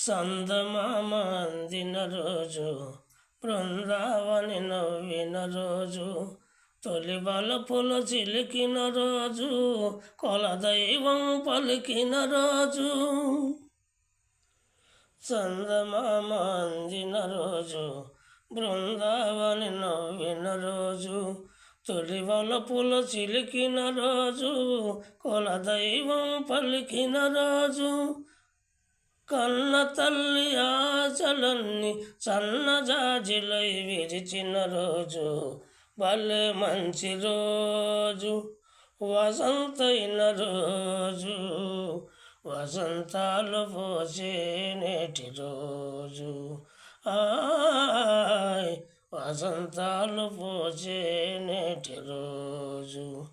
సందమామ అందిన రోజు, బృందావని నవ్విన రోజు, తొలి బలపుల చిలికిన రోజు, కొలదైవం పలికిన రోజు. సందమామ అందిన రోజు, బృందావని నవ్విన రోజు, తొలి బలపుల చిలికిన రోజు, కొలదైవం పలికిన రోజు. కన్న తల్లి ఆశలన్నీ సన్నజాజిలై విరిచిన రోజు, భలే మంచి రోజు, వసంతైన రోజు, వసంతాలు పోసే నేటి రోజు. ఆయ్ వసంతాలు పోసే నేటి రోజు.